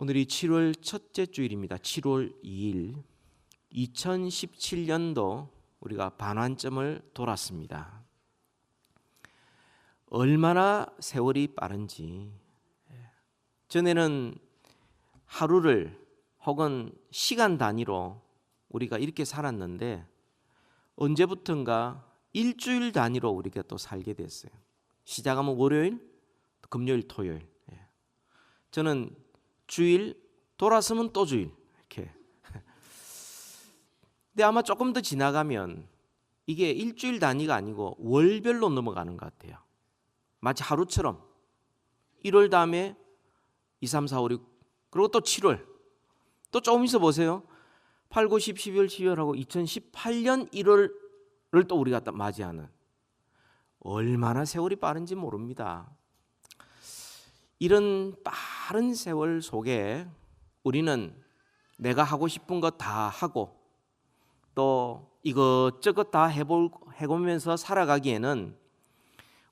오늘이 7월 첫째 주일입니다. 7월 2일 2017년도 우리가 반환점을 돌았습니다. 얼마나 세월이 빠른지, 전에는 하루를 혹은 시간 단위로 우리가 이렇게 살았는데 언제부턴가 일주일 단위로 우리가 또 살게 됐어요. 시작하면 월요일, 금요일, 토요일. 저는 주일, 돌아서면 또 주일 이렇게. 근데 아마 조금 더 지나가면 이게 일주일 단위가 아니고 월별로 넘어가는 것 같아요. 마치 하루처럼 1월 다음에 2, 3, 4, 5, 6 그리고 또 7월 또 조금 있어 보세요. 8, 9, 10, 11, 12월하고 2018년 1월을 또 우리가 맞이하는, 얼마나 세월이 빠른지 모릅니다. 이런 빠른 세월 속에 우리는 내가 하고 싶은 것 다 하고 또 이것저것 다 해보면서 살아가기에는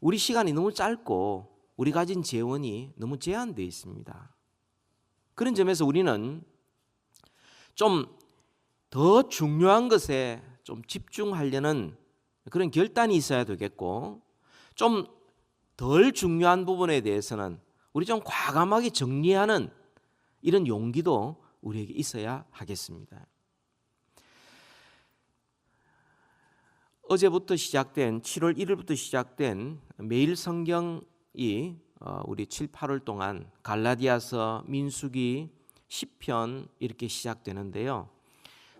우리 시간이 너무 짧고 우리 가진 재원이 너무 제한되어 있습니다. 그런 점에서 우리는 좀 더 중요한 것에 좀 집중하려는 그런 결단이 있어야 되겠고, 좀 덜 중요한 부분에 대해서는 우리 좀 과감하게 정리하는 이런 용기도 우리에게 있어야 하겠습니다. 어제부터 시작된 7월 1일부터 시작된 매일 성경이 우리 7, 8월 동안 갈라디아서, 민수기, 시편 이렇게 시작되는데요.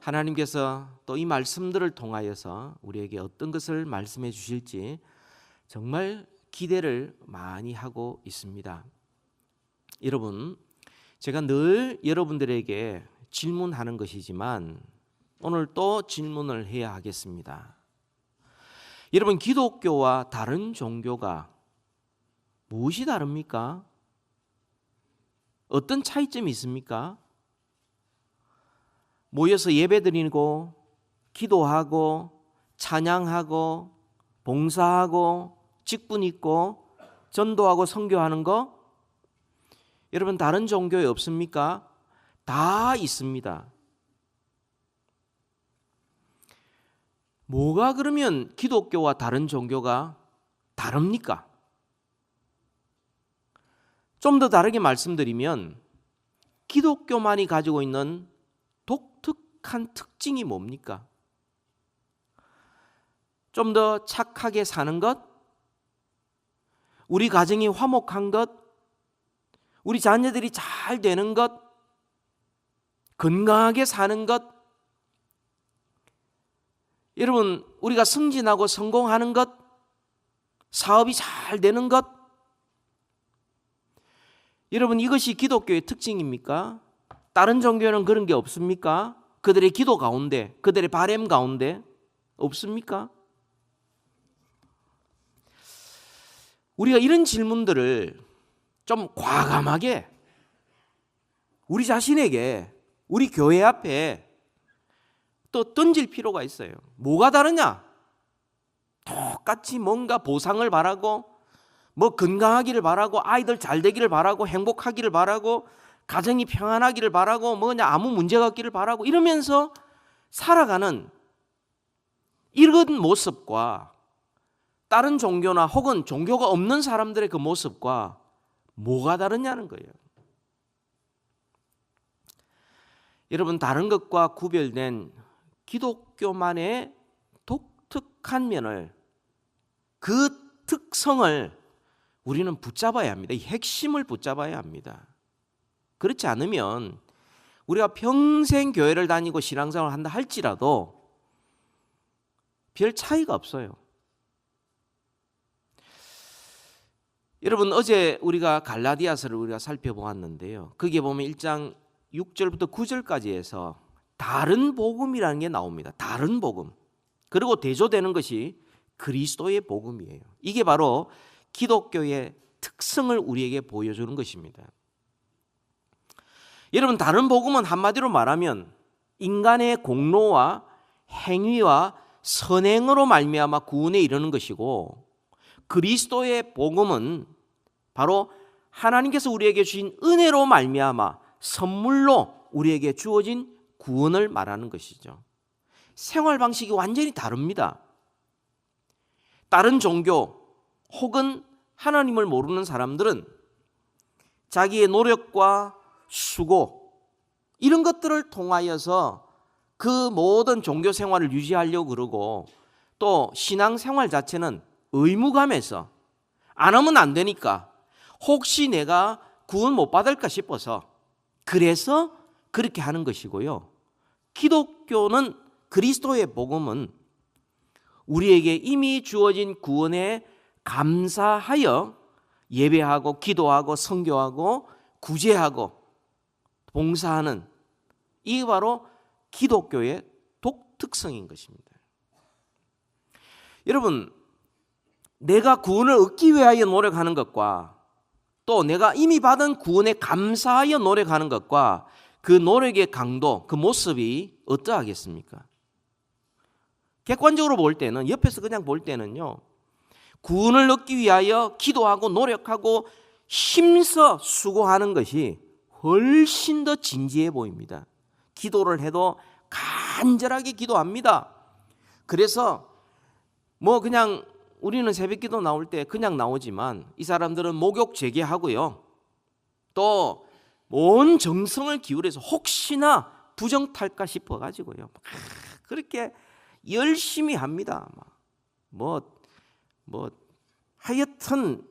하나님께서 또 이 말씀들을 통하여서 우리에게 어떤 것을 말씀해 주실지 정말 기대를 많이 하고 있습니다. 여러분, 제가 늘 여러분들에게 질문하는 것이지만 오늘 또 질문을 해야 하겠습니다. 여러분, 기독교와 다른 종교가 무엇이 다릅니까? 어떤 차이점이 있습니까? 모여서 예배드리고 기도하고 찬양하고 봉사하고 직분 있고 전도하고 선교하는 거, 여러분 다른 종교에 없습니까? 다 있습니다. 뭐가 그러면 기독교와 다른 종교가 다릅니까? 좀 더 다르게 말씀드리면 기독교만이 가지고 있는 독특한 특징이 뭡니까? 좀 더 착하게 사는 것, 우리 가정이 화목한 것, 우리 자녀들이 잘 되는 것, 건강하게 사는 것, 여러분 우리가 승진하고 성공하는 것, 사업이 잘 되는 것, 여러분 이것이 기독교의 특징입니까? 다른 종교는 그런 게 없습니까? 그들의 기도 가운데, 그들의 바람 가운데 없습니까? 우리가 이런 질문들을 좀 과감하게 우리 자신에게, 우리 교회 앞에 또 던질 필요가 있어요. 뭐가 다르냐? 똑같이 뭔가 보상을 바라고, 뭐 건강하기를 바라고, 아이들 잘 되기를 바라고, 행복하기를 바라고, 가정이 평안하기를 바라고, 뭐냐 아무 문제가 없기를 바라고 이러면서 살아가는 이런 모습과 다른 종교나 혹은 종교가 없는 사람들의 그 모습과 뭐가 다르냐는 거예요. 여러분, 다른 것과 구별된 기독교만의 독특한 면을, 그 특성을 우리는 붙잡아야 합니다. 이 핵심을 붙잡아야 합니다. 그렇지 않으면 우리가 평생 교회를 다니고 신앙생활을 한다 할지라도 별 차이가 없어요. 여러분, 어제 우리가 갈라디아서를 우리가 살펴보았는데요. 거기에 보면 1장 6절부터 9절까지 해서 다른 복음이라는 게 나옵니다. 다른 복음. 그리고 대조되는 것이 그리스도의 복음이에요. 이게 바로 기독교의 특성을 우리에게 보여주는 것입니다. 여러분, 다른 복음은 한마디로 말하면 인간의 공로와 행위와 선행으로 말미암아 구원에 이르는 것이고, 그리스도의 복음은 바로 하나님께서 우리에게 주신 은혜로 말미암아 선물로 우리에게 주어진 구원을 말하는 것이죠. 생활 방식이 완전히 다릅니다. 다른 종교 혹은 하나님을 모르는 사람들은 자기의 노력과 수고 이런 것들을 통하여서 그 모든 종교 생활을 유지하려고 그러고, 또 신앙 생활 자체는 의무감에서 안 하면 안 되니까 혹시 내가 구원 못 받을까 싶어서 그래서 그렇게 하는 것이고요. 기독교는, 그리스도의 복음은 우리에게 이미 주어진 구원에 감사하여 예배하고 기도하고 선교하고 구제하고 봉사하는, 이게 바로 기독교의 독특성인 것입니다. 여러분, 내가 구원을 얻기 위하여 노력하는 것과 또 내가 이미 받은 구원에 감사하여 노력하는 것과 그 노력의 강도, 그 모습이 어떠하겠습니까? 객관적으로 볼 때는, 옆에서 그냥 볼 때는요, 구원을 얻기 위하여 기도하고 노력하고 힘써 수고하는 것이 훨씬 더 진지해 보입니다. 기도를 해도 간절하게 기도합니다. 그래서 뭐 그냥 우리는 새벽기도 나올 때 그냥 나오지만 이 사람들은 목욕 재개하고요, 또 온 정성을 기울여서 혹시나 부정탈까 싶어가지고요, 그렇게 열심히 합니다. 하여튼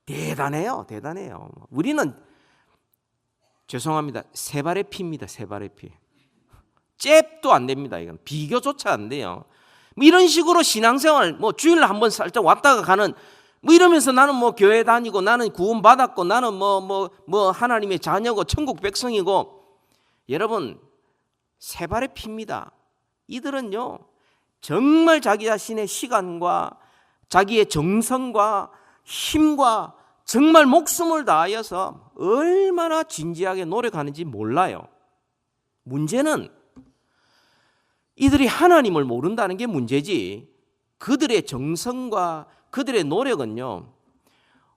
대단해요. 우리는 죄송합니다, 세 발의 피입니다. 세 발의 피. 잽도 안 됩니다. 이건 비교조차 안 돼요. 이런 식으로 신앙생활, 주일날 한번 살짝 왔다가 가는, 이러면서 나는 교회 다니고 나는 구원 받았고 나는 하나님의 자녀고 천국 백성이고, 여러분 세 발의 피입니다. 이들은요 정말 자기 자신의 시간과 자기의 정성과 힘과 정말 목숨을 다하여서 얼마나 진지하게 노력하는지 몰라요. 문제는 이들이 하나님을 모른다는 게 문제지, 그들의 정성과 그들의 노력은요,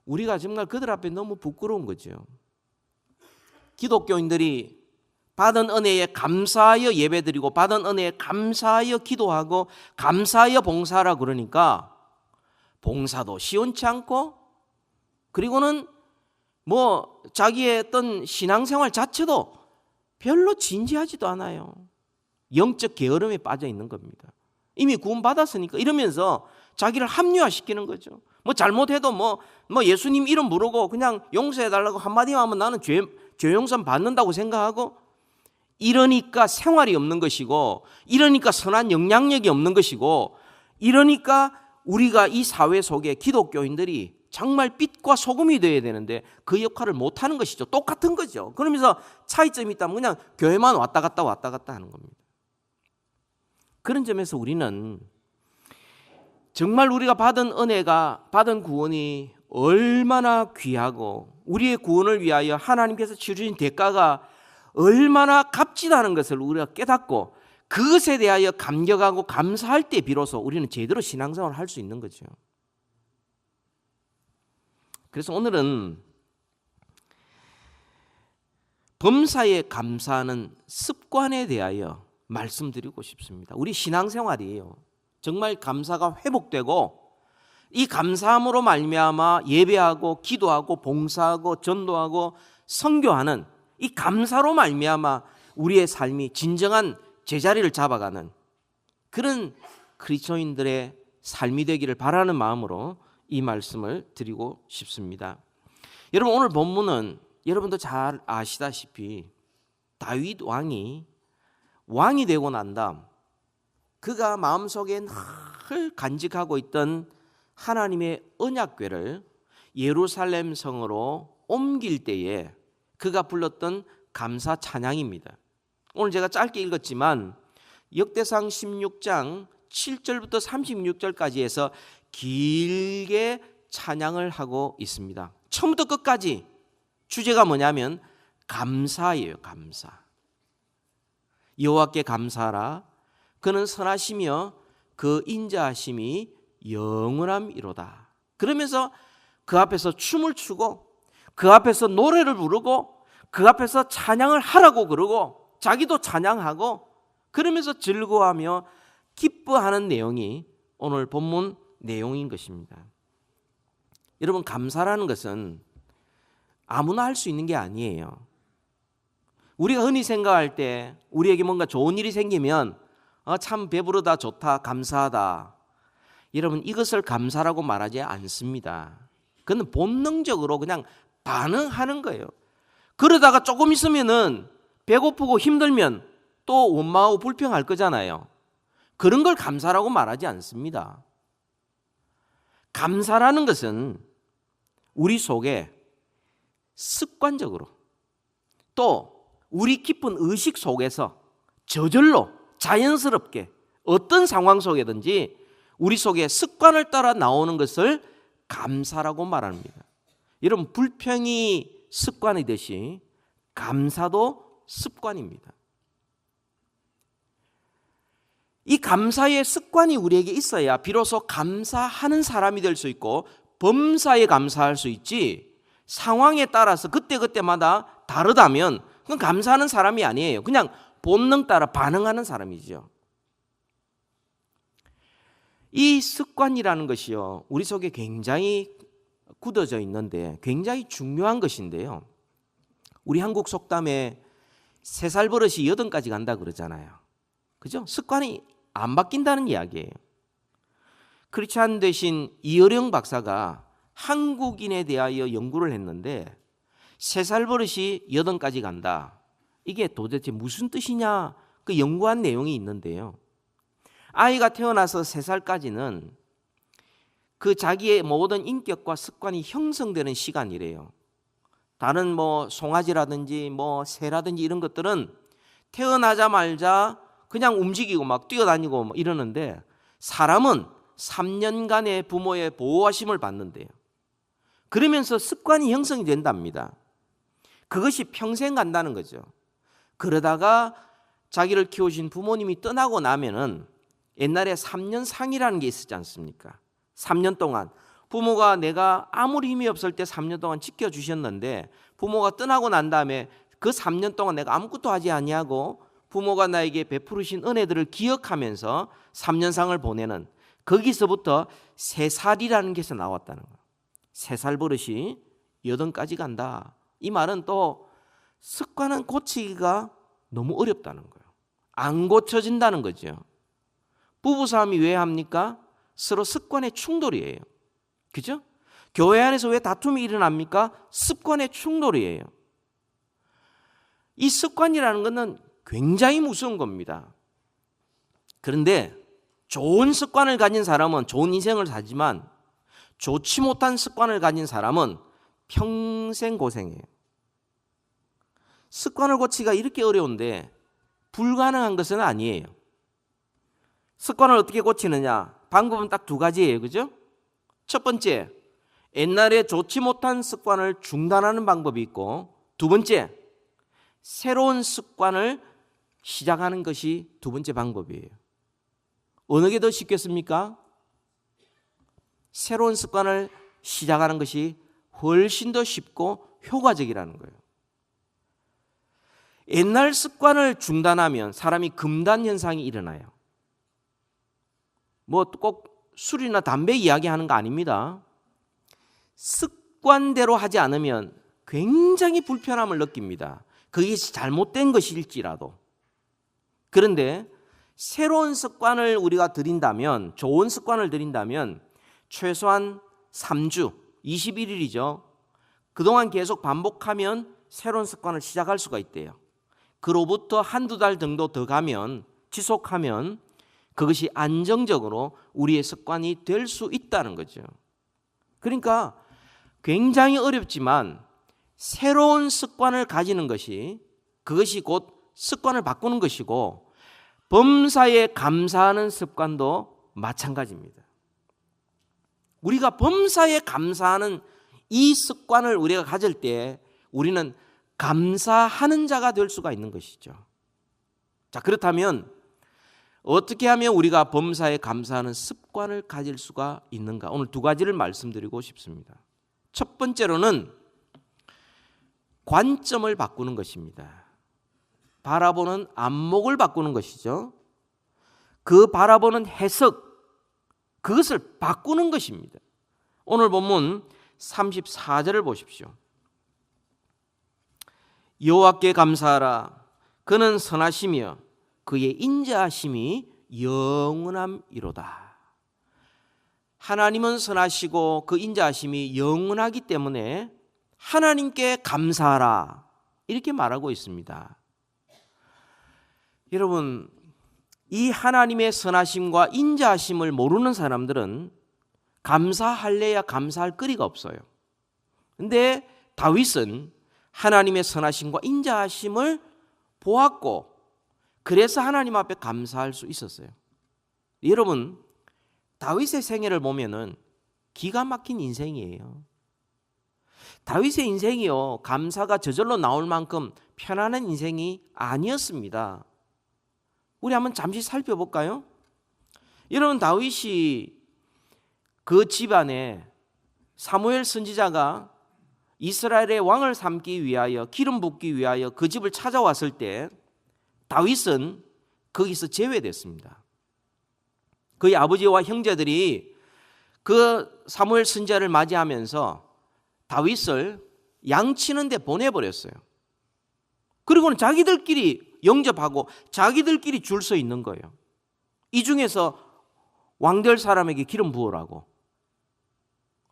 우리가 정말 그들 앞에 너무 부끄러운 거죠. 기독교인들이 받은 은혜에 감사하여 예배드리고 받은 은혜에 감사하여 기도하고 감사하여 봉사하라 그러니까 봉사도 시원치 않고, 그리고는 자기의 어떤 신앙생활 자체도 별로 진지하지도 않아요. 영적 게으름에 빠져 있는 겁니다. 이미 구원 받았으니까 이러면서 자기를 합리화시키는 거죠. 잘못해도 예수님 이름 부르고 그냥 용서해달라고 한마디만 하면 나는 죄 용서 받는다고 생각하고, 이러니까 생활이 없는 것이고, 이러니까 선한 영향력이 없는 것이고, 이러니까 우리가 이 사회 속에 기독교인들이 정말 빛과 소금이 되어야 되는데 그 역할을 못하는 것이죠. 똑같은 거죠. 그러면서 차이점이 있다면 그냥 교회만 왔다 갔다 하는 겁니다. 그런 점에서 우리는 정말 우리가 받은 은혜가, 받은 구원이 얼마나 귀하고 우리의 구원을 위하여 하나님께서 치르신 대가가 얼마나 값지다는 것을 우리가 깨닫고 그것에 대하여 감격하고 감사할 때 비로소 우리는 제대로 신앙생활을 할 수 있는 거죠. 그래서 오늘은 범사에 감사하는 습관에 대하여 말씀드리고 싶습니다. 우리 신앙생활이에요, 정말 감사가 회복되고 이 감사함으로 말미암아 예배하고 기도하고 봉사하고 전도하고 선교하는 이 감사로 말미암아 우리의 삶이 진정한 제자리를 잡아가는 그런 그리스도인들의 삶이 되기를 바라는 마음으로 이 말씀을 드리고 싶습니다. 여러분, 오늘 본문은 여러분도 잘 아시다시피 다윗 왕이 되고 난 다음 그가 마음속에 늘 간직하고 있던 하나님의 언약궤를 예루살렘 성으로 옮길 때에 그가 불렀던 감사 찬양입니다. 오늘 제가 짧게 읽었지만 역대상 16장 7절부터 36절까지 해서 길게 찬양을 하고 있습니다. 처음부터 끝까지 주제가 뭐냐면 감사예요. 감사. 여호와께 감사하라. 그는 선하시며 그 인자하심이 영원함이로다. 그러면서 그 앞에서 춤을 추고 그 앞에서 노래를 부르고 그 앞에서 찬양을 하라고 그러고 자기도 찬양하고 그러면서 즐거워하며 기뻐하는 내용이 오늘 본문 내용인 것입니다. 여러분, 감사라는 것은 아무나 할 수 있는 게 아니에요. 우리가 흔히 생각할 때 우리에게 뭔가 좋은 일이 생기면 참 배부르다, 좋다, 감사하다. 여러분, 이것을 감사라고 말하지 않습니다. 그건 본능적으로 그냥 반응하는 거예요. 그러다가 조금 있으면은 배고프고 힘들면 또 원망하고 불평할 거잖아요. 그런 걸 감사라고 말하지 않습니다. 감사라는 것은 우리 속에 습관적으로 또 우리 깊은 의식 속에서 저절로 자연스럽게 어떤 상황 속에든지 우리 속에 습관을 따라 나오는 것을 감사라고 말합니다. 여러분, 불평이 습관이듯이 감사도 습관입니다. 이 감사의 습관이 우리에게 있어야 비로소 감사하는 사람이 될 수 있고 범사에 감사할 수 있지, 상황에 따라서 그때그때마다 다르다면 그건 감사하는 사람이 아니에요. 그냥 본능 따라 반응하는 사람이죠. 이 습관이라는 것이요, 우리 속에 굉장히 굳어져 있는데 굉장히 중요한 것인데요. 우리 한국 속담에 3살 버릇이 8까지 간다 그러잖아요. 그죠? 습관이 안 바뀐다는 이야기예요. 크리스찬 되신 이어령 박사가 한국인에 대하여 연구를 했는데 3살 버릇이 8까지 간다. 이게 도대체 무슨 뜻이냐? 그 연구한 내용이 있는데요. 아이가 태어나서 3살까지는 그 자기의 모든 인격과 습관이 형성되는 시간이래요. 다른 송아지라든지 새라든지 이런 것들은 태어나자마자 그냥 움직이고 막 뛰어다니고 이러는데 사람은 3년간의 부모의 보호하심을 받는데요. 그러면서 습관이 형성이 된답니다. 그것이 평생 간다는 거죠. 그러다가 자기를 키우신 부모님이 떠나고 나면은 옛날에 3년상이라는 게 있었지 않습니까? 3년 동안 부모가 내가 아무리 힘이 없을 때 3년 동안 지켜주셨는데 부모가 떠나고 난 다음에 그 3년 동안 내가 아무것도 하지 아니하고 부모가 나에게 베푸르신 은혜들을 기억하면서 3년상을 보내는, 거기서부터 3살이라는 게서 나왔다는 거예요. 3살 버릇이 8까지 간다. 이 말은 또 습관은 고치기가 너무 어렵다는 거예요. 안 고쳐진다는 거죠. 부부싸움이 왜 합니까? 서로 습관의 충돌이에요. 그죠? 교회 안에서 왜 다툼이 일어납니까? 습관의 충돌이에요. 이 습관이라는 것은 굉장히 무서운 겁니다. 그런데 좋은 습관을 가진 사람은 좋은 인생을 살지만 좋지 못한 습관을 가진 사람은 평생 고생해요. 습관을 고치기가 이렇게 어려운데 불가능한 것은 아니에요. 습관을 어떻게 고치느냐? 방법은 딱 2가지예요. 그죠? 첫 번째, 옛날에 좋지 못한 습관을 중단하는 방법이 있고, 2번째, 새로운 습관을 시작하는 것이 2번째 방법이에요. 어느 게 더 쉽겠습니까? 새로운 습관을 시작하는 것이 훨씬 더 쉽고 효과적이라는 거예요. 옛날 습관을 중단하면 사람이 금단 현상이 일어나요. 꼭 술이나 담배 이야기하는 거 아닙니다. 습관대로 하지 않으면 굉장히 불편함을 느낍니다. 그게 잘못된 것일지라도. 그런데 새로운 습관을 우리가 들인다면, 좋은 습관을 들인다면 최소한 3주, 21일이죠. 그동안 계속 반복하면 새로운 습관을 시작할 수가 있대요. 그로부터 1-2달 정도 더 가면, 지속하면 그것이 안정적으로 우리의 습관이 될 수 있다는 거죠. 그러니까 굉장히 어렵지만 새로운 습관을 가지는 것이, 그것이 곧 습관을 바꾸는 것이고, 범사에 감사하는 습관도 마찬가지입니다. 우리가 범사에 감사하는 이 습관을 우리가 가질 때 우리는 감사하는 자가 될 수가 있는 것이죠. 자, 그렇다면 어떻게 하면 우리가 범사에 감사하는 습관을 가질 수가 있는가? 오늘 2가지를 말씀드리고 싶습니다. 첫 번째로는 관점을 바꾸는 것입니다. 바라보는 안목을 바꾸는 것이죠. 그 바라보는 해석, 그것을 바꾸는 것입니다. 오늘 본문 34절을 보십시오. 여호와께 감사하라. 그는 선하시며 그의 인자하심이 영원함이로다. 하나님은 선하시고 그 인자하심이 영원하기 때문에 하나님께 감사하라, 이렇게 말하고 있습니다. 여러분, 이 하나님의 선하심과 인자하심을 모르는 사람들은 감사할래야 감사할 거리가 없어요. 근데 다윗은 하나님의 선하심과 인자하심을 보았고, 그래서 하나님 앞에 감사할 수 있었어요. 여러분, 다윗의 생애를 보면은 기가 막힌 인생이에요. 다윗의 인생이요, 감사가 저절로 나올 만큼 편안한 인생이 아니었습니다. 우리 한번 잠시 살펴볼까요? 여러분, 다윗이 그 집안에 사무엘 선지자가 이스라엘의 왕을 삼기 위하여, 기름 붓기 위하여 그 집을 찾아왔을 때 다윗은 거기서 제외됐습니다. 그의 아버지와 형제들이 그 사무엘 선지자를 맞이하면서 다윗을 양치는 데 보내버렸어요. 그리고는 자기들끼리 영접하고 자기들끼리 줄 서 있는 거예요. 이 중에서 왕될 사람에게 기름 부으라고.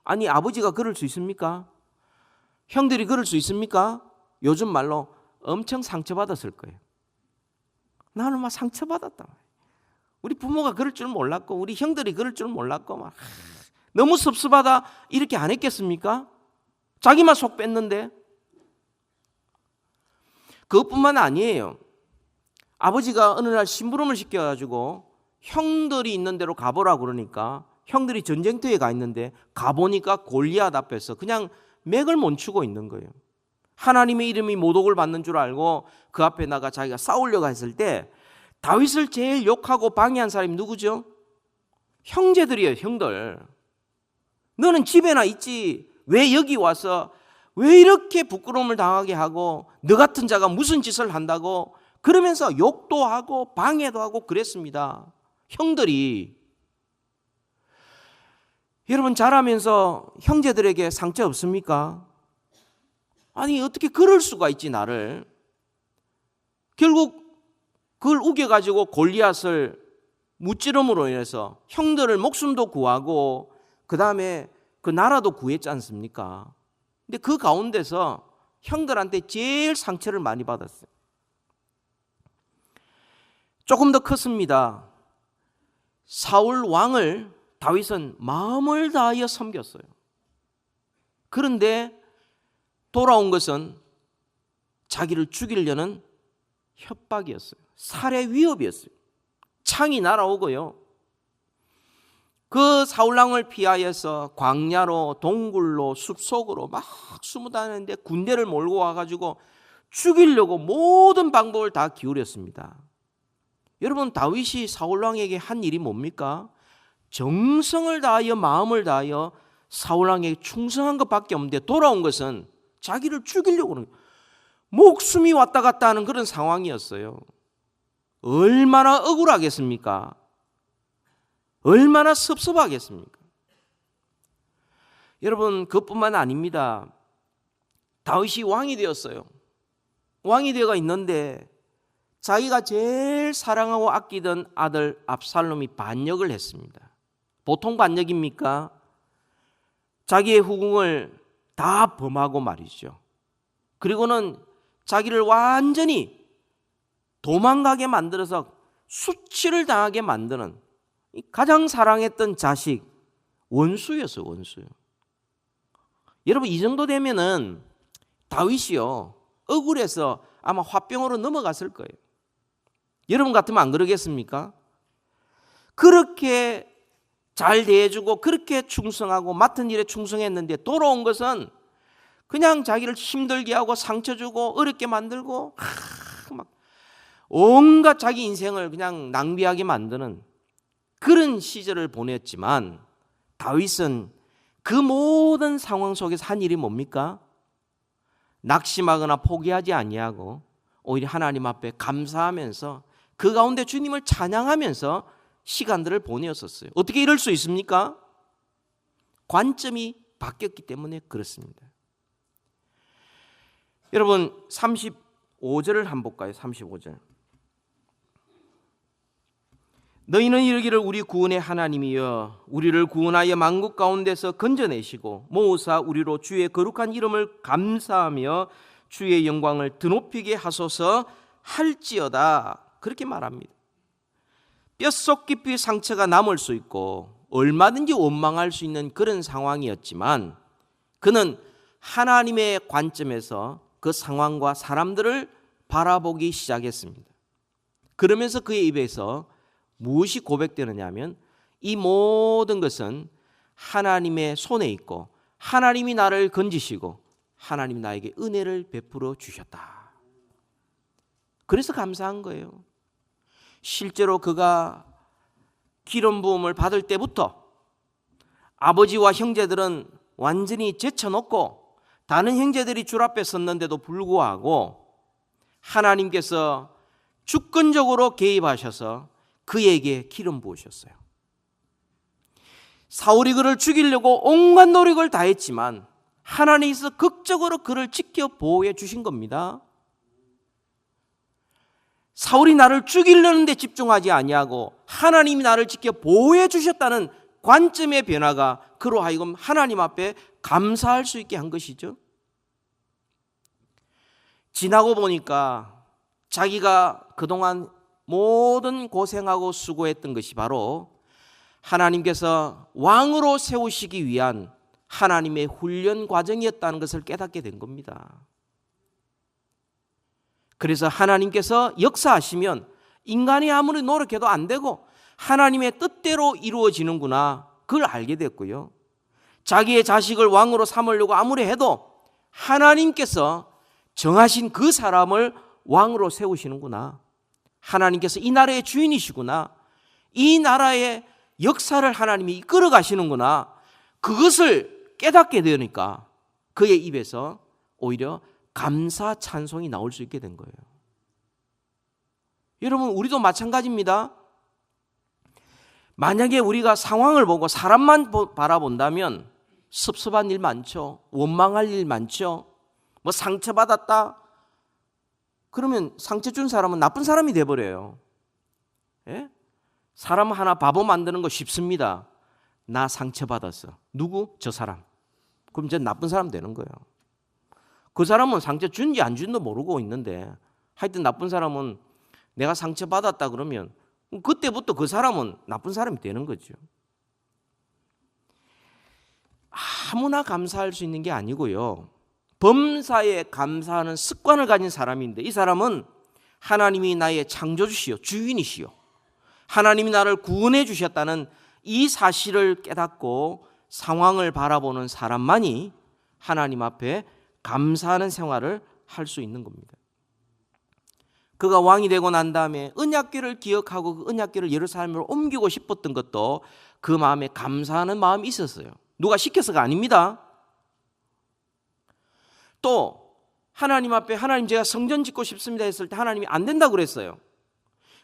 아니, 아버지가 그럴 수 있습니까? 형들이 그럴 수 있습니까? 요즘 말로 엄청 상처받았을 거예요. 나는 막 상처받았다. 우리 부모가 그럴 줄 몰랐고 우리 형들이 그럴 줄 몰랐고 막 너무 섭섭하다, 이렇게 안 했겠습니까? 자기만 속 뺐는데. 그것뿐만 아니에요. 아버지가 어느 날 심부름을 시켜가지고 형들이 있는 데로 가보라 그러니까 형들이 전쟁터에 가 있는데 가보니까 골리앗 앞에서 그냥 맥을 못 추고 있는 거예요. 하나님의 이름이 모독을 받는 줄 알고 그 앞에 나가 자기가 싸우려고 했을 때 다윗을 제일 욕하고 방해한 사람이 누구죠? 형제들이에요. 형들. 너는 집에나 있지 왜 여기 와서 왜 이렇게 부끄러움을 당하게 하고 너 같은 자가 무슨 짓을 한다고 그러면서 욕도 하고 방해도 하고 그랬습니다. 형들이. 여러분, 자라면서 형제들에게 상처 없습니까? 아니, 어떻게 그럴 수가 있지 나를. 결국 그걸 우겨가지고 골리앗을 무찌름으로 인해서 형들을 목숨도 구하고 그 다음에 그 나라도 구했지 않습니까? 근데 그 가운데서 형들한테 제일 상처를 많이 받았어요. 조금 더 컸습니다. 사울 왕을 다윗은 마음을 다하여 섬겼어요. 그런데 돌아온 것은 자기를 죽이려는 협박이었어요. 살해 위협이었어요. 창이 날아오고요. 그 사울왕을 피하여서 광야로 동굴로 숲속으로 막 숨어 다니는데 군대를 몰고 와가지고 죽이려고 모든 방법을 다 기울였습니다. 여러분, 다윗이 사울왕에게 한 일이 뭡니까? 정성을 다하여 마음을 다하여 사울왕에게 충성한 것밖에 없는데 돌아온 것은 자기를 죽이려고 그러는 거예요. 목숨이 왔다 갔다 하는 그런 상황이었어요. 얼마나 억울하겠습니까? 얼마나 섭섭하겠습니까? 여러분, 그것뿐만 아닙니다. 다윗이 왕이 되었어요. 왕이 되어가 있는데 자기가 제일 사랑하고 아끼던 아들 압살롬이 반역을 했습니다. 보통 반역입니까? 자기의 후궁을 다 범하고 말이죠. 그리고는 자기를 완전히 도망가게 만들어서 수치를 당하게 만드는 가장 사랑했던 자식, 원수였어요. 원수요. 여러분, 이 정도 되면은 다윗이요 억울해서 아마 화병으로 넘어갔을 거예요. 여러분 같으면 안 그러겠습니까? 그렇게 잘 대해주고 그렇게 충성하고 맡은 일에 충성했는데 돌아온 것은 그냥 자기를 힘들게 하고 상처 주고 어렵게 만들고 막 온갖 자기 인생을 그냥 낭비하게 만드는 그런 시절을 보냈지만 다윗은 그 모든 상황 속에서 한 일이 뭡니까? 낙심하거나 포기하지 아니하고 오히려 하나님 앞에 감사하면서 그 가운데 주님을 찬양하면서 시간들을 보내었었어요. 어떻게 이럴 수 있습니까? 관점이 바뀌었기 때문에 그렇습니다. 여러분 35절을 한번 볼까요? 35절. 너희는 이르기를 우리 구원의 하나님이여 우리를 구원하여 만국 가운데서 건져내시고 모으사 우리로 주의 거룩한 이름을 감사하며 주의 영광을 드높이게 하소서 할지어다. 그렇게 말합니다. 뼛속 깊이 상처가 남을 수 있고 얼마든지 원망할 수 있는 그런 상황이었지만 그는 하나님의 관점에서 그 상황과 사람들을 바라보기 시작했습니다. 그러면서 그의 입에서 무엇이 고백되느냐 하면 이 모든 것은 하나님의 손에 있고 하나님이 나를 건지시고 하나님이 나에게 은혜를 베풀어 주셨다. 그래서 감사한 거예요. 실제로 그가 기름 부음을 받을 때부터 아버지와 형제들은 완전히 제쳐놓고 다른 형제들이 줄 앞에 섰는데도 불구하고 하나님께서 주권적으로 개입하셔서 그에게 기름 부으셨어요. 사울이 그를 죽이려고 온갖 노력을 다했지만 하나님께서 극적으로 그를 지켜 보호해 주신 겁니다. 사울이 나를 죽이려는 데 집중하지 아니하고 하나님이 나를 지켜 보호해 주셨다는 관점의 변화가 그로 하여금 하나님 앞에 감사할 수 있게 한 것이죠. 지나고 보니까 자기가 그동안 모든 고생하고 수고했던 것이 바로 하나님께서 왕으로 세우시기 위한 하나님의 훈련 과정이었다는 것을 깨닫게 된 겁니다. 그래서 하나님께서 역사하시면 인간이 아무리 노력해도 안 되고 하나님의 뜻대로 이루어지는구나, 그걸 알게 됐고요. 자기의 자식을 왕으로 삼으려고 아무리 해도 하나님께서 정하신 그 사람을 왕으로 세우시는구나, 하나님께서 이 나라의 주인이시구나, 이 나라의 역사를 하나님이 이끌어 가시는구나, 그것을 깨닫게 되니까 그의 입에서 오히려 감사 찬송이 나올 수 있게 된 거예요. 여러분, 우리도 마찬가지입니다. 만약에 우리가 상황을 보고 사람만 바라본다면 섭섭한 일 많죠. 원망할 일 많죠. 뭐 상처받았다 그러면 상처 준 사람은 나쁜 사람이 돼버려요. 예? 사람 하나 바보 만드는 거 쉽습니다. 나 상처받았어. 누구? 저 사람. 그럼 이제 나쁜 사람 되는 거예요. 그 사람은 상처 준지 안 준도 모르고 있는데 하여튼 나쁜 사람은 내가 상처받았다 그러면 그때부터 그 사람은 나쁜 사람이 되는 거죠. 아무나 감사할 수 있는 게 아니고요. 범사에 감사하는 습관을 가진 사람인데 이 사람은 하나님이 나의 창조주시요 주인이시요 하나님이 나를 구원해 주셨다는 이 사실을 깨닫고 상황을 바라보는 사람만이 하나님 앞에 감사하는 생활을 할 수 있는 겁니다. 그가 왕이 되고 난 다음에 언약궤를 기억하고 그 언약궤를 예루살렘으로 옮기고 싶었던 것도 그 마음에 감사하는 마음이 있었어요. 누가 시켜서가 아닙니다. 또 하나님 앞에 하나님 제가 성전 짓고 싶습니다 했을 때 하나님이 안 된다고 그랬어요.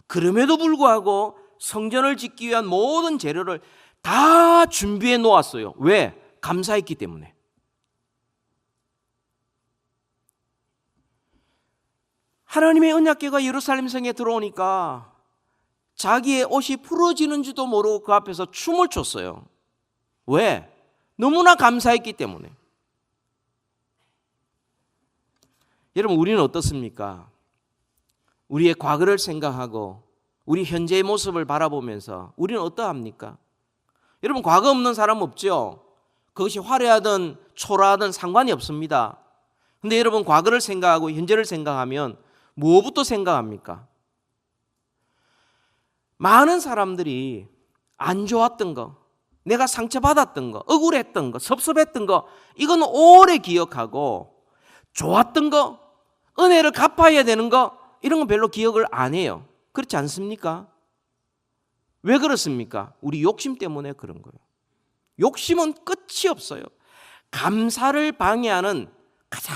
그럼에도 불구하고 성전을 짓기 위한 모든 재료를 다 준비해 놓았어요. 왜? 감사했기 때문에. 하나님의 언약궤가 예루살렘 성에 들어오니까 자기의 옷이 풀어지는지도 모르고 그 앞에서 춤을 췄어요. 왜? 너무나 감사했기 때문에. 여러분, 우리는 어떻습니까? 우리의 과거를 생각하고 우리 현재의 모습을 바라보면서 우리는 어떠합니까? 여러분, 과거 없는 사람 없죠? 그것이 화려하든 초라하든 상관이 없습니다. 근데 여러분, 과거를 생각하고 현재를 생각하면 무엇부터 생각합니까? 많은 사람들이 안 좋았던 거, 내가 상처받았던 거, 억울했던 거, 섭섭했던 거, 이건 오래 기억하고 좋았던 거, 은혜를 갚아야 되는 거, 이런 건 별로 기억을 안 해요. 그렇지 않습니까? 왜 그렇습니까? 우리 욕심 때문에 그런 거예요. 욕심은 끝이 없어요. 감사를 방해하는 가장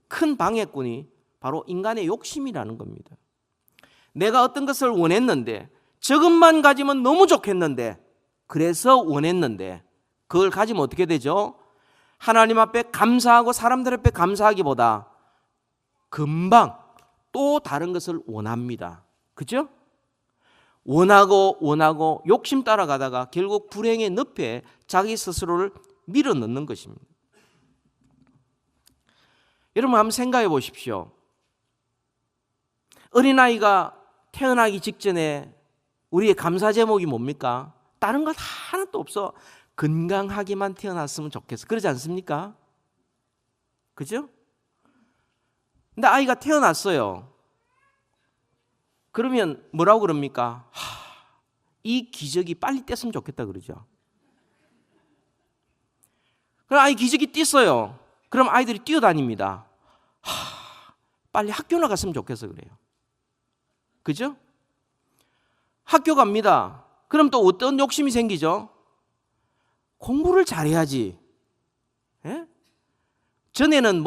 큰 방해꾼이 바로 인간의 욕심이라는 겁니다. 내가 어떤 것을 원했는데, 저것만 가지면 너무 좋겠는데, 그래서 원했는데, 그걸 가지면 어떻게 되죠? 하나님 앞에 감사하고 사람들 앞에 감사하기보다 금방 또 다른 것을 원합니다. 그죠? 원하고 욕심 따라가다가 결국 불행의 늪에 자기 스스로를 밀어넣는 것입니다. 여러분 한번 생각해 보십시오. 어린아이가 태어나기 직전에 우리의 감사 제목이 뭡니까? 다른 것 하나도 없어. 건강하게만 태어났으면 좋겠어. 그러지 않습니까? 그죠? 근데 아이가 태어났어요. 그러면 뭐라고 그럽니까? 이 기저귀 빨리 뗐으면 좋겠다 그러죠. 그럼 아이 기저귀 뗐어요. 그럼 아이들이 뛰어다닙니다. 빨리 학교 나갔으면 좋겠어 그래요. 그죠? 학교 갑니다. 그럼 또 어떤 욕심이 생기죠? 공부를 잘해야지. 예? 전에는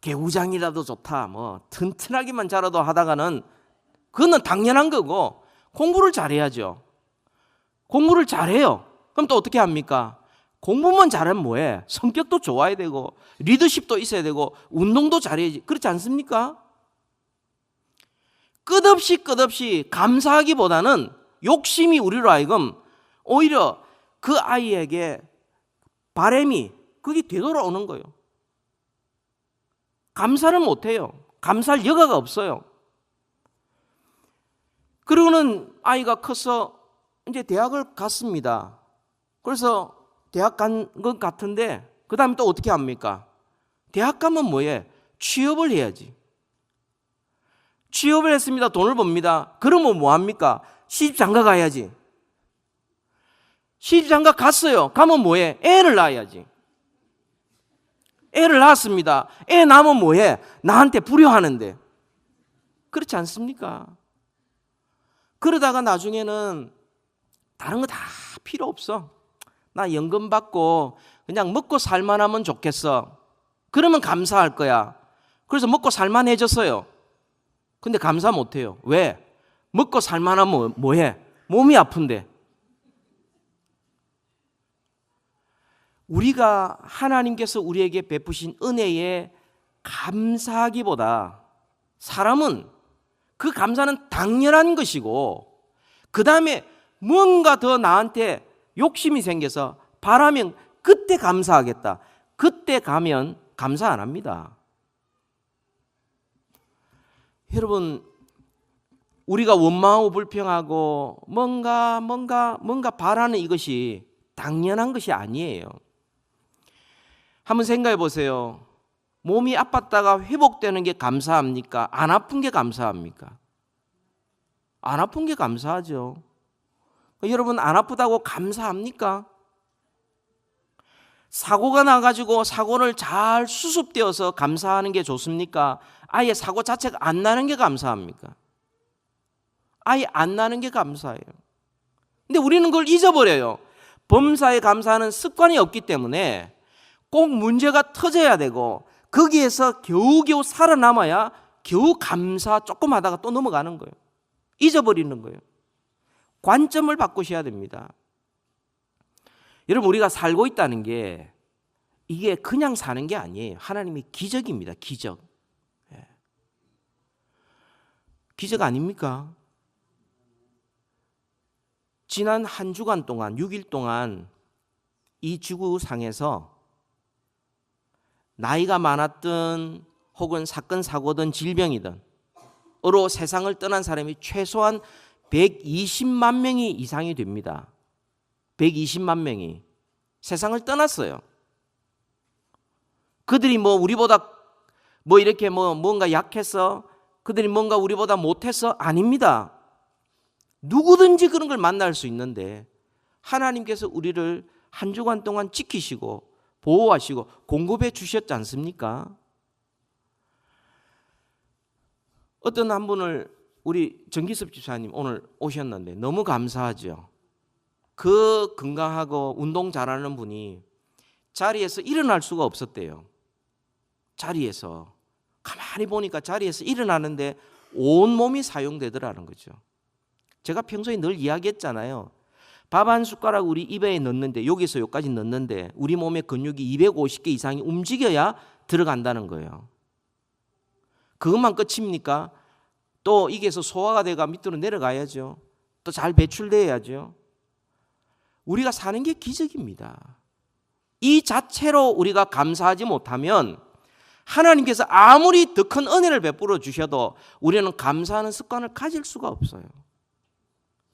개구장이라도 좋다. 튼튼하기만 자라도 하다가는 그거는 당연한 거고 공부를 잘해야죠. 공부를 잘해요. 그럼 또 어떻게 합니까? 공부만 잘하면 뭐해? 성격도 좋아야 되고 리더십도 있어야 되고 운동도 잘해야지. 그렇지 않습니까? 끝없이 감사하기보다는 욕심이 우리로 하여금 오히려 그 아이에게 바람이 그게 되돌아오는 거예요. 감사를 못해요. 감사할 여가가 없어요. 그러고는 아이가 커서 이제 대학을 갔습니다. 그래서 대학 간 것 같은데 그 다음에 또 어떻게 합니까? 대학 가면 뭐해? 취업을 해야지. 취업을 했습니다. 돈을 법니다. 그러면 뭐 합니까? 시집장가 가야지. 시집장가 갔어요. 가면 뭐해? 애를 낳아야지. 애를 낳았습니다. 애 낳으면 뭐해? 나한테 불효하는데. 그렇지 않습니까? 그러다가 나중에는 다른 거 다 필요 없어. 나 연금 받고 그냥 먹고 살만하면 좋겠어. 그러면 감사할 거야. 그래서 먹고 살만해졌어요. 근데 감사 못해요. 왜? 먹고 살만하면 뭐해? 몸이 아픈데. 우리가 하나님께서 우리에게 베푸신 은혜에 감사하기보다 사람은 그 감사는 당연한 것이고 그 다음에 뭔가 더 나한테 욕심이 생겨서 바라면 그때 감사하겠다. 그때 가면 감사 안 합니다. 여러분 우리가 원망하고 불평하고 뭔가 바라는 이것이 당연한 것이 아니에요. 한번 생각해 보세요. 몸이 아팠다가 회복되는 게 감사합니까? 안 아픈 게 감사합니까? 안 아픈 게 감사하죠. 여러분 안 아프다고 감사합니까? 사고가 나가지고 사고를 잘 수습되어서 감사하는 게 좋습니까? 아예 사고 자체가 안 나는 게 감사합니까? 아예 안 나는 게 감사해요. 근데 우리는 그걸 잊어버려요. 범사에 감사하는 습관이 없기 때문에 꼭 문제가 터져야 되고 거기에서 겨우겨우 살아남아야 겨우 감사 조금 하다가 또 넘어가는 거예요. 잊어버리는 거예요. 관점을 바꾸셔야 됩니다. 여러분 우리가 살고 있다는 게 이게 그냥 사는 게 아니에요. 하나님의 기적입니다. 기적. 기적 아닙니까? 지난 한 주간 동안 6일 동안 이 지구상에서 나이가 많았든 혹은 사건 사고든 질병이든 으로 세상을 떠난 사람이 최소한 120만 명이 이상이 됩니다. 120만 명이 세상을 떠났어요. 그들이 우리보다 이렇게 뭔가 약해서 그들이 뭔가 우리보다 못해서 아닙니다. 누구든지 그런 걸 만날 수 있는데 하나님께서 우리를 한 주간 동안 지키시고 보호하시고 공급해 주셨지 않습니까? 어떤 한 분을 우리 정기섭 집사님 오늘 오셨는데 너무 감사하죠. 그 건강하고 운동 잘하는 분이 자리에서 일어날 수가 없었대요. 자리에서 가만히 보니까 자리에서 일어나는데 온몸이 사용되더라는 거죠. 제가 평소에 늘 이야기했잖아요. 밥 한 숟가락 우리 입에 넣는데, 여기서 여기까지 넣는데 우리 몸의 근육이 250개 이상이 움직여야 들어간다는 거예요. 그것만 끝입니까? 또 이게서 소화가 돼가 밑으로 내려가야죠. 또 잘 배출돼야죠. 우리가 사는 게 기적입니다. 이 자체로 우리가 감사하지 못하면 하나님께서 아무리 더 큰 은혜를 베풀어 주셔도 우리는 감사하는 습관을 가질 수가 없어요.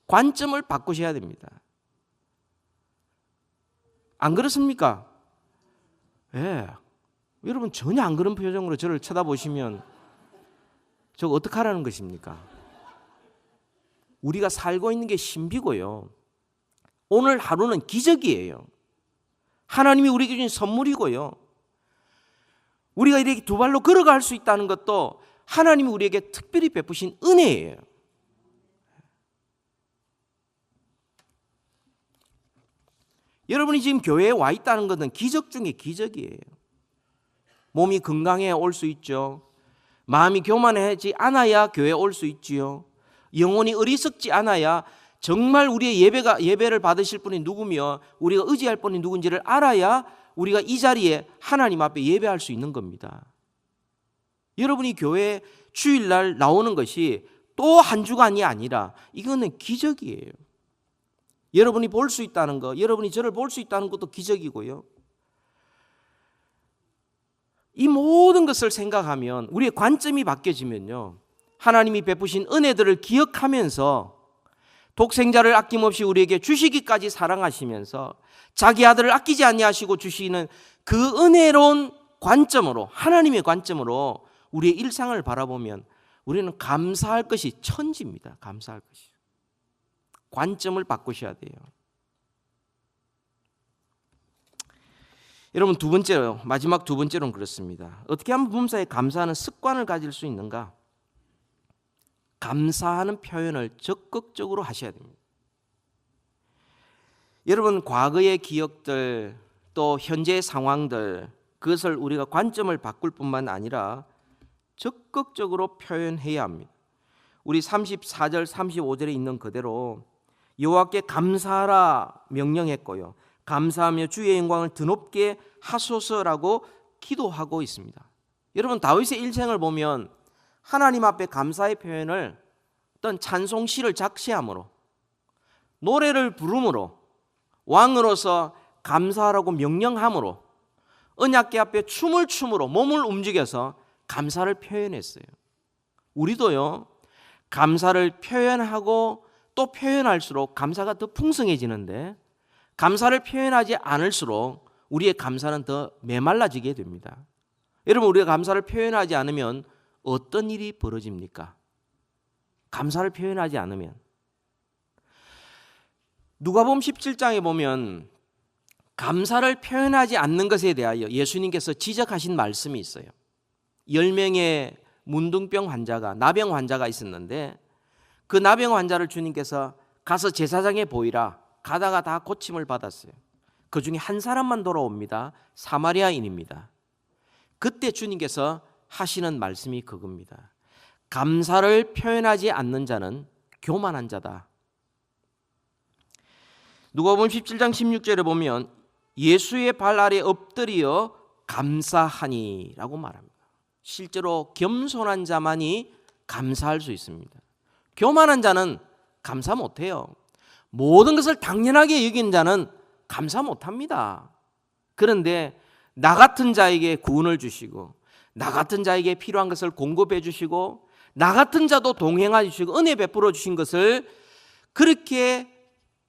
관점을 바꾸셔야 됩니다. 안 그렇습니까? 예. 여러분 전혀 안 그런 표정으로 저를 쳐다보시면 저거 어떡하라는 것입니까? 우리가 살고 있는 게 신비고요. 오늘 하루는 기적이에요. 하나님이 우리에게 주신 선물이고요. 우리가 이렇게 두 발로 걸어갈 수 있다는 것도 하나님이 우리에게 특별히 베푸신 은혜예요. 여러분이 지금 교회에 와 있다는 것은 기적 중에 기적이에요. 몸이 건강해야 올 수 있죠. 마음이 교만하지 않아야 교회에 올 수 있지요. 영혼이 어리석지 않아야 정말 우리의 예배를 받으실 분이 누구며 우리가 의지할 분이 누군지를 알아야 우리가 이 자리에 하나님 앞에 예배할 수 있는 겁니다. 여러분이 교회 주일날 나오는 것이 또 한 주간이 아니라 이거는 기적이에요. 여러분이 볼 수 있다는 것, 여러분이 저를 볼 수 있다는 것도 기적이고요. 이 모든 것을 생각하면 우리의 관점이 바뀌어지면요, 하나님이 베푸신 은혜들을 기억하면서 독생자를 아낌없이 우리에게 주시기까지 사랑하시면서 자기 아들을 아끼지 아니하시고 주시는 그 은혜로운 관점으로, 하나님의 관점으로 우리의 일상을 바라보면 우리는 감사할 것이 천지입니다. 감사할 것이. 관점을 바꾸셔야 돼요. 여러분, 두 번째로, 마지막 두 번째로는 그렇습니다. 어떻게 하면 범사에 감사하는 습관을 가질 수 있는가? 감사하는 표현을 적극적으로 하셔야 됩니다. 여러분, 과거의 기억들 또 현재의 상황들, 그것을 우리가 관점을 바꿀 뿐만 아니라 적극적으로 표현해야 합니다. 우리 34절 35절에 있는 그대로 여호와께 감사하라 명령했고요, 감사하며 주의 영광을 드높게 하소서라고 기도하고 있습니다. 여러분, 다윗의 일생을 보면 하나님 앞에 감사의 표현을 어떤 찬송시를 작시함으로, 노래를 부름으로, 왕으로서 감사하라고 명령함으로, 언약궤 앞에 춤을 춤으로 몸을 움직여서 감사를 표현했어요. 우리도요, 감사를 표현하고 또 표현할수록 감사가 더 풍성해지는데, 감사를 표현하지 않을수록 우리의 감사는 더 메말라지게 됩니다. 여러분, 우리가 감사를 표현하지 않으면 어떤 일이 벌어집니까? 감사를 표현하지 않으면. 누가복음 17장에 보면 감사를 표현하지 않는 것에 대하여 예수님께서 지적하신 말씀이 있어요. 10명의 문둥병 환자가, 나병 환자가 있었는데 그 나병 환자를 주님께서 가서 제사장에 보이라, 가다가 다 고침을 받았어요. 그 중에 한 사람만 돌아옵니다. 사마리아인입니다. 그때 주님께서 하시는 말씀이 그겁니다. 감사를 표현하지 않는 자는 교만한 자다. 누가복음 17장 16절에 보면 예수의 발 아래 엎드려 감사하니라고 말합니다. 실제로 겸손한 자만이 감사할 수 있습니다. 교만한 자는 감사 못해요. 모든 것을 당연하게 여긴 자는 감사 못합니다. 그런데 나 같은 자에게 구원을 주시고, 나 같은 자에게 필요한 것을 공급해 주시고, 나 같은 자도 동행해 주시고 은혜 베풀어 주신 것을 그렇게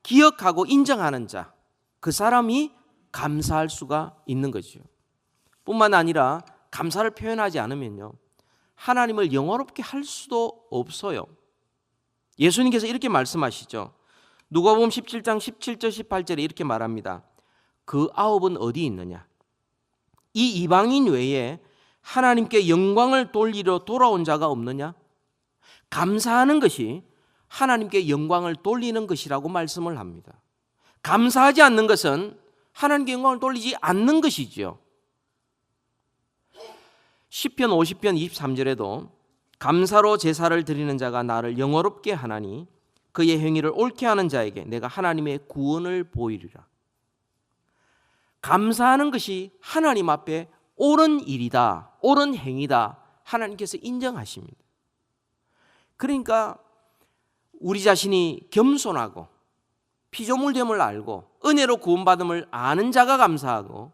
기억하고 인정하는 자, 그 사람이 감사할 수가 있는 거죠. 뿐만 아니라 감사를 표현하지 않으면요, 하나님을 영화롭게 할 수도 없어요. 예수님께서 이렇게 말씀하시죠. 누가복음 17장 17절 18절에 이렇게 말합니다. 그 아홉은 어디 있느냐? 이 이방인 외에 하나님께 영광을 돌리러 돌아온 자가 없느냐? 감사하는 것이 하나님께 영광을 돌리는 것이라고 말씀을 합니다. 감사하지 않는 것은 하나님께 영광을 돌리지 않는 것이죠. 시편 50편 23절에도 감사로 제사를 드리는 자가 나를 영화롭게 하나니 그의 행위를 옳게 하는 자에게 내가 하나님의 구원을 보이리라. 감사하는 것이 하나님 앞에 옳은 일이다, 옳은 행위다, 하나님께서 인정하십니다. 그러니까 우리 자신이 겸손하고 피조물됨을 알고 은혜로 구원받음을 아는 자가 감사하고,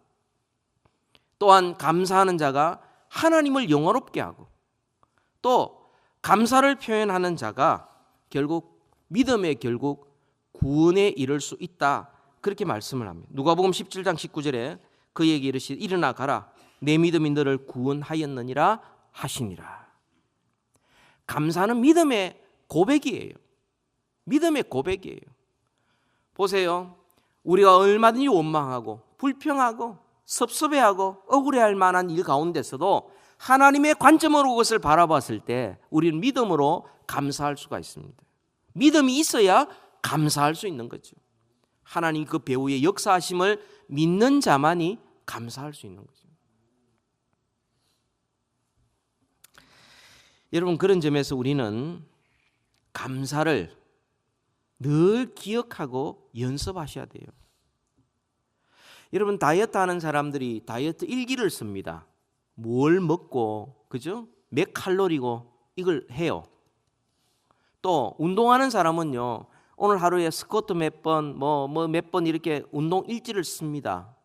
또한 감사하는 자가 하나님을 영화롭게 하고, 또 감사를 표현하는 자가 결국 믿음의 결국 구원에 이를 수 있다, 그렇게 말씀을 합니다. 누가복음 17장 19절에 그에게 이르시되 일어나 가라 내 믿음이 너를 구원하였느니라 하시니라. 감사는 믿음의 고백이에요. 믿음의 고백이에요. 보세요. 우리가 얼마든지 원망하고 불평하고 섭섭해하고 억울해할 만한 일 가운데서도 하나님의 관점으로 그것을 바라봤을 때 우리는 믿음으로 감사할 수가 있습니다. 믿음이 있어야 감사할 수 있는 거죠. 하나님 그 배후의 역사하심을 믿는 자만이 감사할 수 있는 거죠. 여러분, 그런 점에서 우리는 감사를 늘 기억하고 연습하셔야 돼요. 여러분, 다이어트 하는 사람들이 다이어트 일기를 씁니다. 뭘 먹고, 그죠? 몇 칼로리고 이걸 해요. 또 운동하는 사람은요, 오늘 하루에 스쿼트 몇 번, 몇 번 이렇게 운동 일지를 씁니다.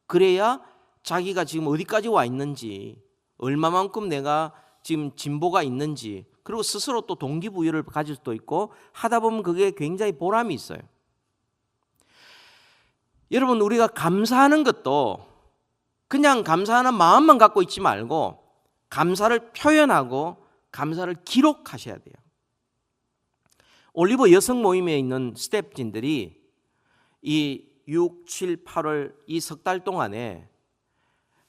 그래야 자기가 지금 어디까지 와 있는지, 얼마만큼 내가 지금 진보가 있는지, 그리고 스스로 또 동기부여를 가질 수도 있고, 하다 보면 그게 굉장히 보람이 있어요. 여러분, 우리가 감사하는 것도 그냥 감사하는 마음만 갖고 있지 말고 감사를 표현하고 감사를 기록하셔야 돼요. 올리브 여성 모임에 있는 스태프진들이 이 6, 7, 8월 이 석 달 동안에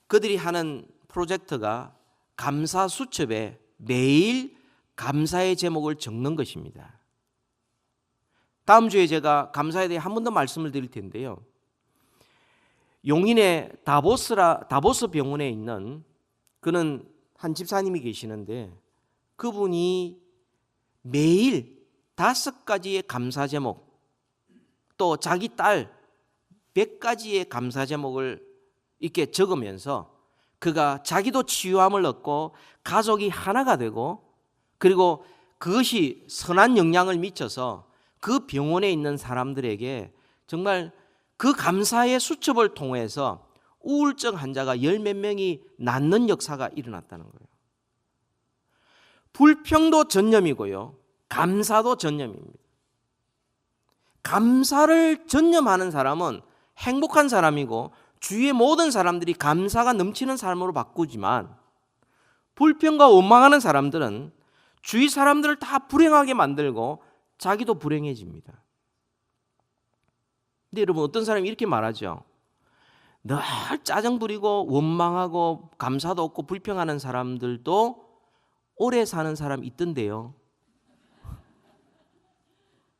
그들이 하는 프로젝트가 감사 수첩에 매일 감사의 제목을 적는 것입니다. 다음 주에 제가 감사에 대해 한 번 더 말씀을 드릴 텐데요. 용인의 다보스 병원에 있는 그는 한 집사님이 계시는데, 그분이 매일 5가지의 감사 제목, 또 자기 딸 100가지의 감사 제목을 이렇게 적으면서 그가 자기도 치유함을 얻고 가족이 하나가 되고, 그리고 그것이 선한 영향을 미쳐서 그 병원에 있는 사람들에게 정말 그 감사의 수첩을 통해서 우울증 환자가 10몇 명이 낫는 역사가 일어났다는 거예요. 불평도 전념이고요, 감사도 전념입니다. 감사를 전념하는 사람은 행복한 사람이고 주위의 모든 사람들이 감사가 넘치는 삶으로 바꾸지만, 불평과 원망하는 사람들은 주위 사람들을 다 불행하게 만들고 자기도 불행해집니다. 근데 여러분, 어떤 사람이 이렇게 말하죠. 늘 짜증 부리고 원망하고 감사도 없고 불평하는 사람들도 오래 사는 사람 있던데요.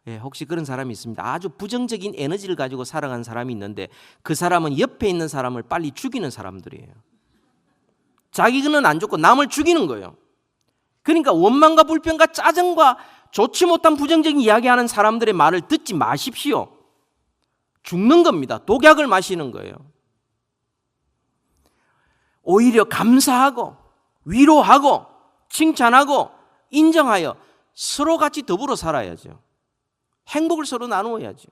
예, 혹시 그런 사람이 있습니다. 아주 부정적인 에너지를 가지고 살아가는 사람이 있는데 그 사람은 옆에 있는 사람을 빨리 죽이는 사람들이에요. 자기는 안 죽고 남을 죽이는 거예요. 그러니까 원망과 불평과 짜증과 좋지 못한 부정적인 이야기하는 사람들의 말을 듣지 마십시오. 죽는 겁니다. 독약을 마시는 거예요. 오히려 감사하고 위로하고 칭찬하고 인정하여 서로 같이 더불어 살아야죠. 행복을 서로 나누어야죠.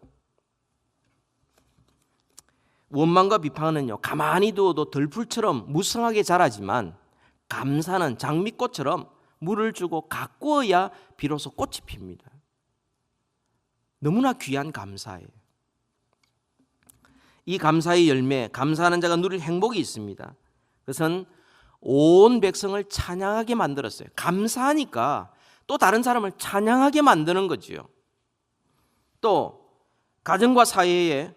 원망과 비판은요, 가만히 두어도 들풀처럼 무성하게 자라지만 감사는 장미꽃처럼 물을 주고 가꾸어야 비로소 꽃이 핍니다. 너무나 귀한 감사예요. 이 감사의 열매, 감사하는 자가 누릴 행복이 있습니다. 그것은 온 백성을 찬양하게 만들었어요. 감사하니까 또 다른 사람을 찬양하게 만드는 거지요. 또 가정과 사회에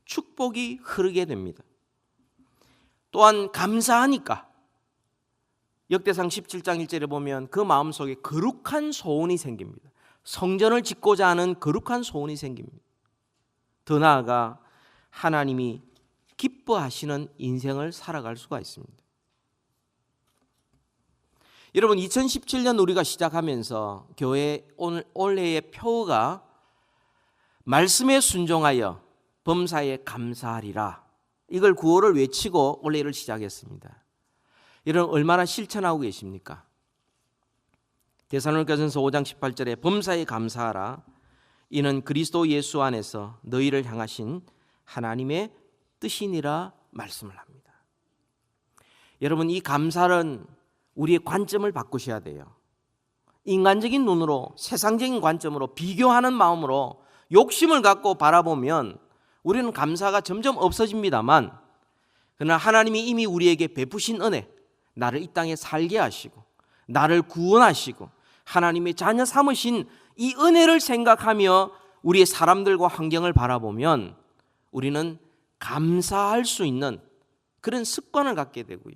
축복이 흐르게 됩니다. 또한 감사하니까 역대상 17장 1절에 보면 그 마음속에 거룩한 소원이 생깁니다. 성전을 짓고자 하는 거룩한 소원이 생깁니다. 더 나아가 하나님이 기뻐하시는 인생을 살아갈 수가 있습니다. 여러분 2017년 우리가 시작하면서 교회 올해의 표어가 말씀에 순종하여 범사에 감사하리라. 이걸 구호를 외치고 올해를 시작했습니다. 여러분 얼마나 실천하고 계십니까? 데살로니가전서 5장 18절에 범사에 감사하라. 이는 그리스도 예수 안에서 너희를 향하신 하나님의 뜻이니라 말씀을 합니다. 여러분 이 감사는 우리의 관점을 바꾸셔야 돼요. 인간적인 눈으로 세상적인 관점으로 비교하는 마음으로 욕심을 갖고 바라보면 우리는 감사가 점점 없어집니다만, 그러나 하나님이 이미 우리에게 베푸신 은혜, 나를 이 땅에 살게 하시고 나를 구원하시고 하나님의 자녀 삼으신 이 은혜를 생각하며 우리의 사람들과 환경을 바라보면 우리는 감사할 수 있는 그런 습관을 갖게 되고요.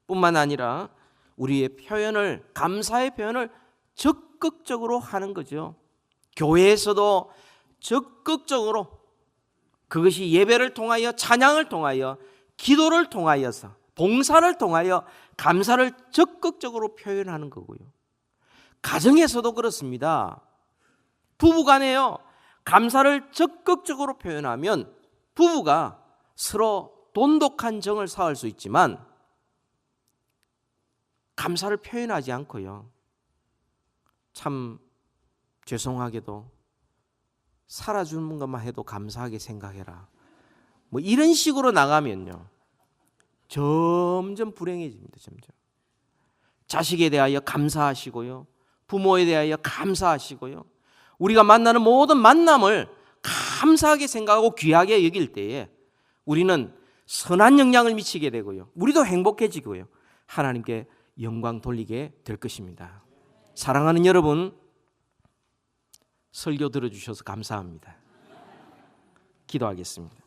뿐만 아니라 우리의 표현을, 감사의 표현을 적극적으로 하는 거죠. 교회에서도 적극적으로 그것이 예배를 통하여, 찬양을 통하여, 기도를 통하여서, 봉사를 통하여 감사를 적극적으로 표현하는 거고요. 가정에서도 그렇습니다. 부부간에요, 감사를 적극적으로 표현하면 부부가 서로 돈독한 정을 쌓을 수 있지만 감사를 표현하지 않고요, 참 죄송하게도 살아주는 것만 해도 감사하게 생각해라, 뭐 이런 식으로 나가면요 점점 불행해집니다. 점점 자식에 대하여 감사하시고요, 부모에 대하여 감사하시고요, 우리가 만나는 모든 만남을 감사하게 생각하고 귀하게 여길 때에 우리는 선한 영향을 미치게 되고요, 우리도 행복해지고요, 하나님께 영광 돌리게 될 것입니다. 사랑하는 여러분, 설교 들어주셔서 감사합니다. 기도하겠습니다.